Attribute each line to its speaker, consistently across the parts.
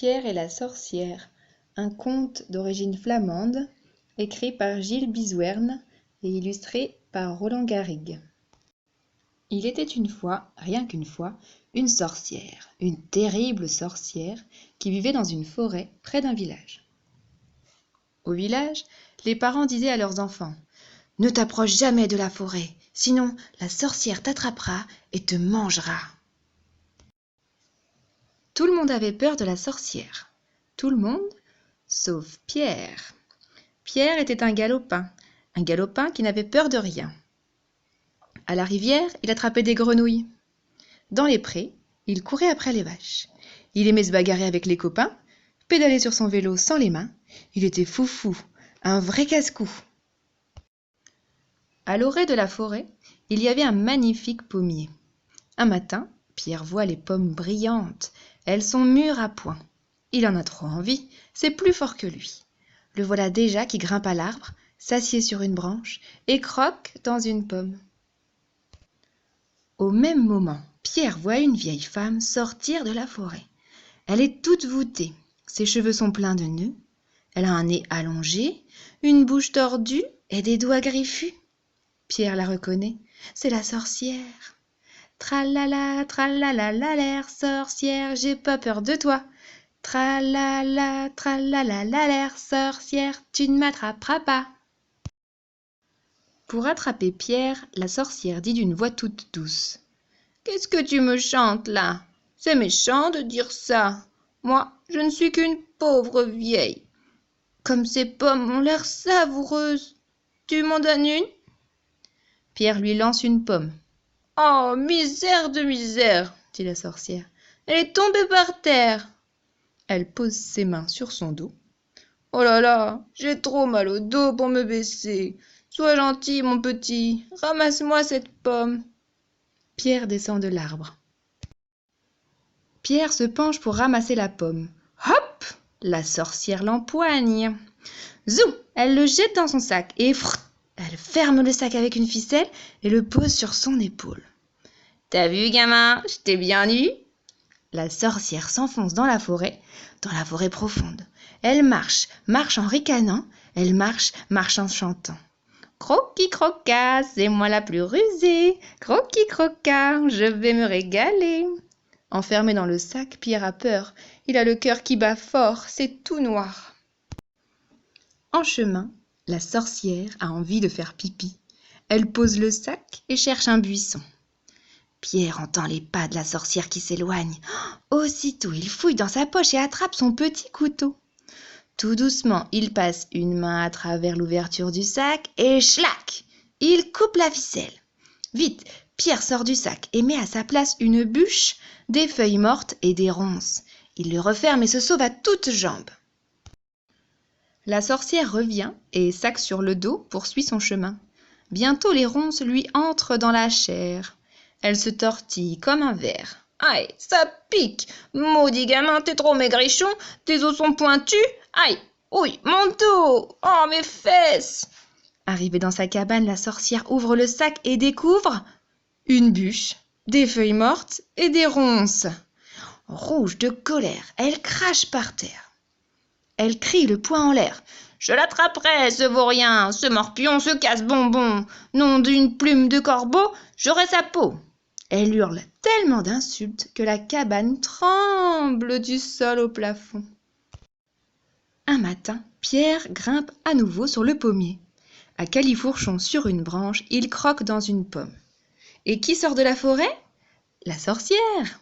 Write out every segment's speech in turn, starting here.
Speaker 1: Pierre et la sorcière, un conte d'origine flamande, écrit par Gilles Bizouerne et illustré par Roland Garrigue. Il était une fois, rien qu'une fois, une sorcière, une terrible sorcière, qui vivait dans une forêt près d'un village. Au village, les parents disaient à leurs enfants « Ne t'approche jamais de la forêt, sinon la sorcière t'attrapera et te mangera. » Tout le monde avait peur de la sorcière. Tout le monde, sauf Pierre. Pierre était un galopin qui n'avait peur de rien. À la rivière, il attrapait des grenouilles. Dans les prés, il courait après les vaches. Il aimait se bagarrer avec les copains, pédaler sur son vélo sans les mains. Il était foufou, un vrai casse-cou. À l'orée de la forêt, il y avait un magnifique pommier. Un matin, Pierre voit les pommes brillantes. Elles sont mûres à point. Il en a trop envie, c'est plus fort que lui. Le voilà déjà qui grimpe à l'arbre, s'assied sur une branche et croque dans une pomme. Au même moment, Pierre voit une vieille femme sortir de la forêt. Elle est toute voûtée, ses cheveux sont pleins de nœuds, elle a un nez allongé, une bouche tordue et des doigts griffus. Pierre la reconnaît, c'est la sorcière. Tralala, tralala, l'air, sorcière, j'ai pas peur de toi. Tralala, tralala, l'air, sorcière, tu ne m'attraperas pas. Pour attraper Pierre, la sorcière dit d'une voix toute douce. Qu'est-ce que tu me chantes là? C'est méchant de dire ça. Moi, je ne suis qu'une pauvre vieille. Comme ces pommes ont l'air savoureuses. Tu m'en donnes une? Pierre lui lance une pomme. Oh, misère de misère, dit la sorcière. Elle est tombée par terre. Elle pose ses mains sur son dos. Oh là là, j'ai trop mal au dos pour me baisser. Sois gentil, mon petit. Ramasse-moi cette pomme. Pierre descend de l'arbre. Pierre se penche pour ramasser la pomme. Hop! La sorcière l'empoigne. Zou! Elle le jette dans son sac et elle ferme le sac avec une ficelle et le pose sur son épaule. T'as vu, gamin? Je t'ai bien eu. La sorcière s'enfonce dans la forêt profonde. Elle marche en ricanant, elle marche en chantant. Croquis croquas, c'est moi la plus rusée. Croquis croquas, je vais me régaler. Enfermé dans le sac, Pierre a peur. Il a le cœur qui bat fort, c'est tout noir. En chemin, la sorcière a envie de faire pipi. Elle pose le sac et cherche un buisson. Pierre entend les pas de la sorcière qui s'éloigne. Aussitôt, il fouille dans sa poche et attrape son petit couteau. Tout doucement, il passe une main à travers l'ouverture du sac et schlac! Il coupe la ficelle. Vite, Pierre sort du sac et met à sa place une bûche, des feuilles mortes et des ronces. Il le referme et se sauve à toutes jambes. La sorcière revient et, sac sur le dos, poursuit son chemin. Bientôt les ronces lui entrent dans la chair. Elle se tortille comme un ver. Aïe, ça pique! Maudit gamin, t'es trop maigrichon, tes os sont pointus. Aïe, ouille, mon dos! Oh, mes fesses! Arrivée dans sa cabane, la sorcière ouvre le sac et découvre une bûche, des feuilles mortes et des ronces. Rouge de colère, elle crache par terre. Elle crie le poing en l'air. Je l'attraperai, ce vaurien, ce morpion, ce casse-bonbon. Nom d'une plume de corbeau, j'aurai sa peau. Elle hurle tellement d'insultes que la cabane tremble du sol au plafond. Un matin, Pierre grimpe à nouveau sur le pommier. À califourchon sur une branche, il croque dans une pomme. Et qui sort de la forêt? La sorcière.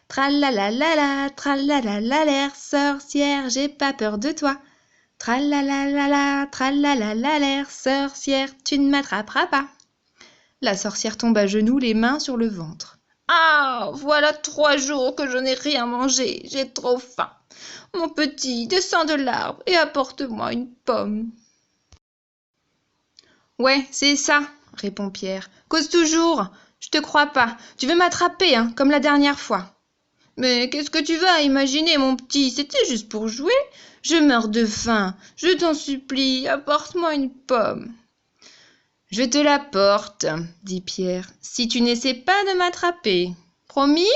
Speaker 1: Tralalalala, tralalalala, sorcière, j'ai pas peur de toi. Tralalalala, tralalalala, sorcière, tu ne m'attraperas pas. La sorcière tombe à genoux, les mains sur le ventre. Ah, voilà 3 jours que je n'ai rien mangé, j'ai trop faim. Mon petit, descends de l'arbre et apporte-moi une pomme. Ouais, c'est ça, répond Pierre. Cause toujours, je te crois pas. Tu veux m'attraper, hein, comme la dernière fois. Mais qu'est-ce que tu vas imaginer, mon petit? C'était juste pour jouer. Je meurs de faim. Je t'en supplie, apporte-moi une pomme. Je te l'apporte, dit Pierre, si tu n'essaies pas de m'attraper. Promis?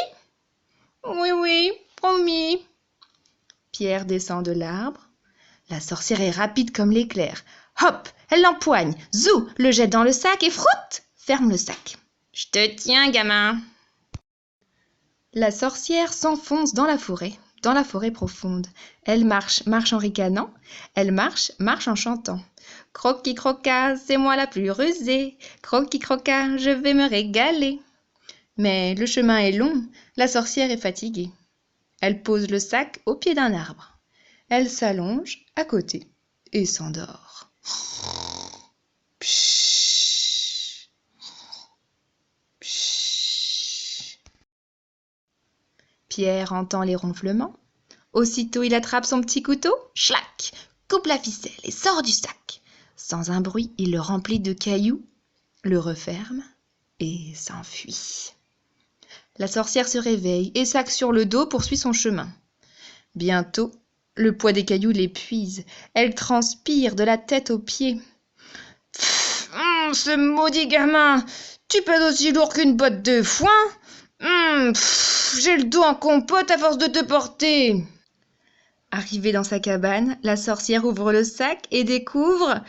Speaker 1: Oui, promis. Pierre descend de l'arbre. La sorcière est rapide comme l'éclair. Hop, elle l'empoigne. Zou, le jette dans le sac et froute, ferme le sac. Je te tiens, gamin. La sorcière s'enfonce dans la forêt profonde. Elle marche en ricanant. Elle marche en chantant. Croquis croquas, c'est moi la plus rusée. Croquis croquas, je vais me régaler. Mais le chemin est long, la sorcière est fatiguée. Elle pose le sac au pied d'un arbre. Elle s'allonge à côté et s'endort. Pshhh, pshhh. Pierre entend les ronflements. Aussitôt, il attrape son petit couteau, schlac, coupe la ficelle et sort du sac. Sans un bruit, il le remplit de cailloux, le referme et s'enfuit. La sorcière se réveille et, sac sur le dos, poursuit son chemin. Bientôt, le poids des cailloux l'épuise. Elle transpire de la tête aux pieds. Ce maudit gamin, tu pèses aussi lourd qu'une botte de foin. J'ai le dos en compote à force de te porter. Arrivée dans sa cabane, la sorcière ouvre le sac et découvre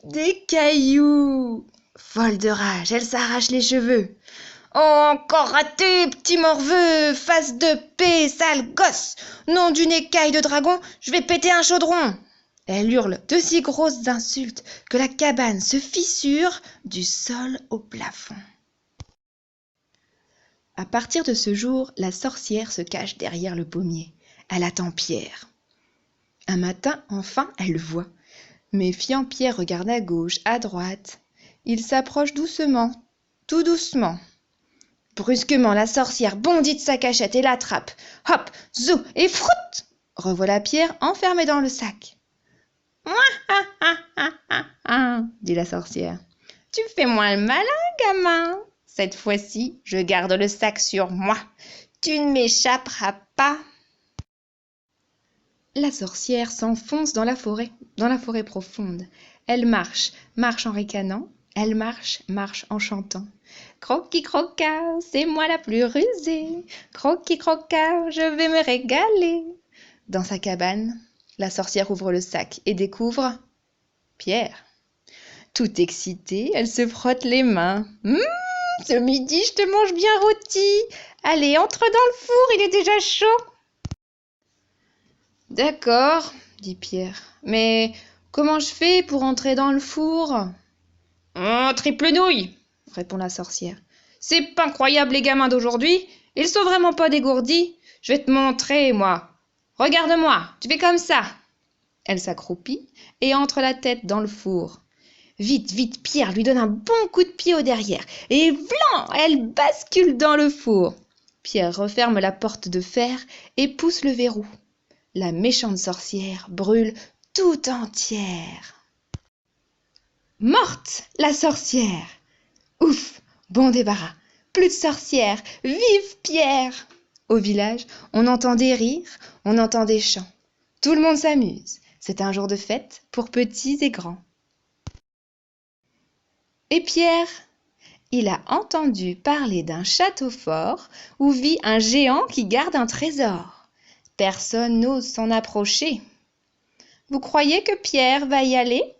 Speaker 1: des cailloux. Folle de rage, elle s'arrache les cheveux. « Oh, encore raté, petit morveux, face de paix, sale gosse! Nom d'une écaille de dragon, je vais péter un chaudron !» Elle hurle de si grosses insultes que la cabane se fissure du sol au plafond. À partir de ce jour, la sorcière se cache derrière le pommier. Elle attend Pierre. Un matin, enfin, elle le voit. Méfiant, Pierre regarde à gauche, à droite. Il s'approche doucement, tout doucement. Brusquement, la sorcière bondit de sa cachette et l'attrape. Hop, zou, et froute! Revoilà Pierre enfermé dans le sac. Dit la sorcière. Tu fais moins le malin, gamin. Cette fois-ci, je garde le sac sur moi. Tu ne m'échapperas pas. La sorcière s'enfonce dans la forêt profonde. Elle marche en ricanant. Elle marche en chantant. Croquis croquas, c'est moi la plus rusée. Croquis croquas, je vais me régaler. Dans sa cabane, la sorcière ouvre le sac et découvre Pierre. Toute excitée, elle se frotte les mains. Ce midi, je te mange bien rôti. Allez, entre dans le four, il est déjà chaud. D'accord, dit Pierre. Mais comment je fais pour entrer dans le four? Triple nouille, répond la sorcière. C'est pas incroyable les gamins d'aujourd'hui. Ils sont vraiment pas dégourdis. Je vais te montrer, moi. Regarde-moi, tu fais comme ça. Elle s'accroupit et entre la tête dans le four. Vite, vite, Pierre lui donne un bon coup de pied au derrière. Et vlan, elle bascule dans le four. Pierre referme la porte de fer et pousse le verrou. La méchante sorcière brûle tout entière. Morte, la sorcière! Ouf, bon débarras, plus de sorcières, vive Pierre! Au village, on entend des rires, on entend des chants. Tout le monde s'amuse. C'est un jour de fête pour petits et grands. Et Pierre, il a entendu parler d'un château fort où vit un géant qui garde un trésor. Personne n'ose s'en approcher. Vous croyez que Pierre va y aller ?